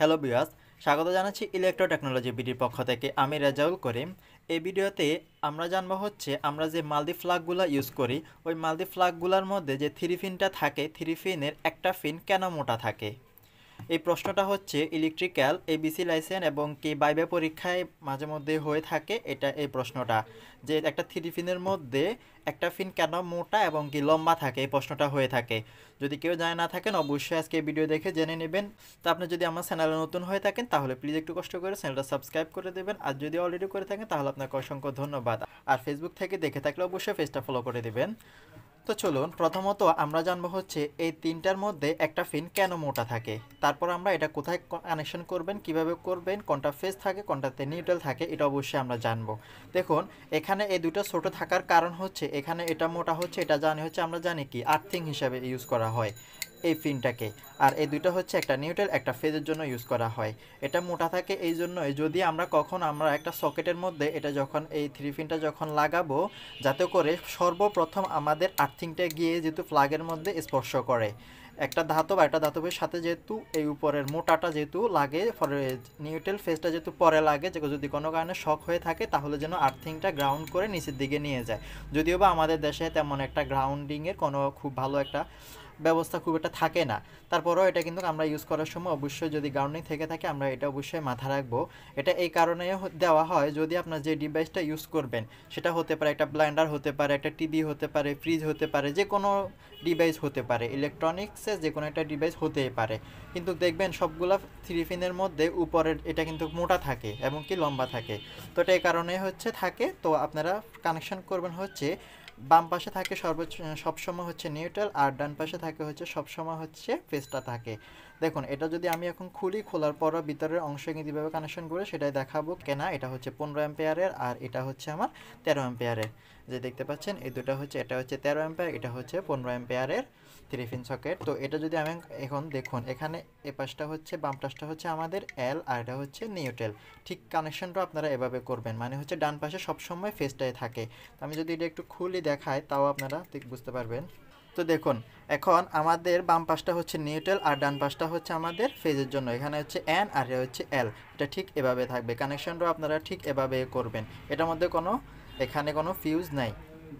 Hello viewers, স্বাগত জানাচ্ছি electro technology বিডির পক্ষ থেকে। আমি রেজাউল করিম। এই ভিডিওতে আমরা জানবো হচ্ছে আমরা যে মাল্টি প্লাগগুলো ইউজ করি, ওই মাল্টি প্লাগগুলোর মধ্যে যে থ্রি পিনটা থাকে, থ্রি পিনের একটা পিন কেন মোটা থাকে। এই প্রশ্নটা হচ্ছে ইলেকট্রিক্যাল এবিসি লাইসেন্স এবং কি বাইবে পরীক্ষায় মাঝে মধ্যে হয়ে থাকে। এই প্রশ্নটা যে একটা থ্রি পিনের মধ্যে একটা পিন কেন মোটা এবং কি লম্বা থাকে, এই প্রশ্নটা হয়ে থাকে। যদি কেউ জানে না থাকেন অবশ্যই আজকে ভিডিও দেখে জেনে নেবেন। তো আপনি যদি আমার চ্যানেলে নতুন হয়ে থাকেন তাহলে প্লিজ একটু কষ্ট করে চ্যানেলটা সাবস্ক্রাইব করে দেবেন, আর যদি অলরেডি করে থাকেন তাহলে আপনাকে অসংখ্য ধন্যবাদ। আর ফেসবুক থেকে দেখে থাকলে অবশ্যই পেজটা ফলো করে দেবেন। তো চলুন প্রথমত আমরা জানবো হচ্ছে এই তিনটার মধ্যে একটা পিন কেন মোটা থাকে, তারপর আমরা এটা কোথায় কানেকশন করবেন, কিভাবে করবেন, কোনটা ফেজ থাকে কোনটাতে নিউট্রাল থাকে, এটা অবশ্যই আমরা জানবো। দেখুন এখানে এই দুটো ছোট থাকার কারণ হচ্ছে এখানে এটা মোটা হচ্ছে, এটা জানি হচ্ছে আমরা জানি কি আর্থিং হিসাবে ইউজ করা হয় এই পিনটাকে। আর এই দুটো হচ্ছে একটা নিউট্রাল একটা ফেজের জন্য ইউজ করা হয়। এটা মোটা থাকে এই জন্যই, যদি আমরা একটা সকেটের মধ্যে এটা যখন এই থ্রি পিনটা যখন লাগাবো, যাতে করে সর্বপ্রথম আমাদের আর্থিংটা গিয়ে যেহেতু প্লাগের মধ্যে স্পর্শ করে, একটা ধাতব একটা ধাতবের সাথে যেহেতু এই উপরের মোটাটা যেহেতু লাগে, নিউট্রাল ফেজটা যেহেতু পরে লাগে, যে যদি কোনো কারণে শক হয়ে থাকে তাহলে যেন আর্থিংটা গ্রাউন্ড করে নিচের দিকে নিয়ে যায়। যদিও বা আমাদের দেশে তেমন একটা গ্রাউন্ডিংয়ের কোনো খুব ভালো একটা ব্যবস্থা খুব একটা থাকে না, তারপরেও এটা কিন্তু আমরা ইউজ করার সময় অবশ্যই যদি গ্রাউন্ডিং থেকে থাকে আমরা এটা অবশ্যই মাথায় রাখবো। এটা এই কারণে দেওয়া হয়, যদি আপনার যে ডিভাইসটা ইউজ করবেন সেটা হতে পারে একটা ব্লেন্ডার, হতে পারে একটা টিভি, হতে পারে ফ্রিজ, হতে পারে যে কোনো ডিভাইস, হতে পারে ইলেকট্রনিক্সে যে কোনো একটা ডিভাইস হতেই পারে, কিন্তু দেখবেন সবগুলা থ্রি পিনের মধ্যে উপরের এটা কিন্তু মোটা থাকে এবং কি লম্বা থাকে। তো এটা এই কারণে হচ্ছে থাকে। তো আপনারা কানেকশন করবেন হচ্ছে বাম পাশে থাকে সবসময় হচ্ছে নিউট্রাল, আর ডান পাশে থাকে হচ্ছে সবসময় হচ্ছে ফেজটা থাকে। দেখুন এটা যদি আমি এখন খুলি, খোলার পরও ভিতরের অংশ কীভাবে কানেকশন করে সেটাই দেখাবো। কেনা এটা হচ্ছে 15 অ্যাম্পিয়ারের আর এটা হচ্ছে আমার 13 অ্যাম্পিয়ারের। যে দেখতে পাচ্ছেন এই দুটো হচ্ছে, এটা হচ্ছে 13 অ্যাম্পিয়ার, এটা হচ্ছে 15 অ্যাম্পিয়ারের থ্রি পিন সকেট। তো এটা যদি আমি এখন দেখুন এখানে এ পাশটা হচ্ছে, বাম পাশটা হচ্ছে আমাদের এল আর এটা হচ্ছে নিউট্রাল। ঠিক কানেকশনটা আপনারা এভাবে করবেন, মানে হচ্ছে ডান পাশে সবসময় ফেজটাই থাকে। তো আমি যদি এটা একটু খুলি দেখাই তাও আপনারা ঠিক বুঝতে পারবেন। তো দেখুন এখন আমাদের বাম পাশটা হচ্ছে নিউট্রাল আর ডান পাশটা হচ্ছে আমাদের ফেজের জন্য, এখানে হচ্ছে এন আর হচ্ছে এল। এটা ঠিক এভাবে থাকবে, কানেকশনটাও আপনারা ঠিক এভাবে করবেন। এটার মধ্যে এখানে কোনো ফিউজ নাই।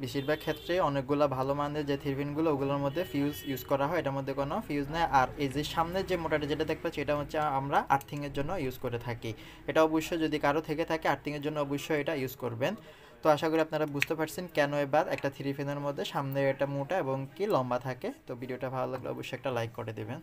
বেশিরভাগ ক্ষেত্রে অনেকগুলো ভালো মানের যে থ্রি পিনগুলো ওগুলোর মধ্যে ফিউজ ইউজ করা হয়, এটার মধ্যে কোনো ফিউজ নেই। আর এই যে সামনের যে মোটাটা যেটা দেখতে পাচ্ছি এটা হচ্ছে আমরা আর্থিংয়ের জন্য ইউজ করে থাকি। এটা অবশ্যই যদি কারো থেকে থাকে আর্থিংয়ের জন্য অবশ্যই এটা ইউজ করবেন। তো আশা করি আপনারা বুঝতে পারছেন কেন এবার একটা থ্রি পিনের মধ্যে সামনে এটা মোটা এবং কি লম্বা থাকে। তো ভিডিওটা ভালো লাগলে অবশ্যই একটা লাইক করে দেবেন।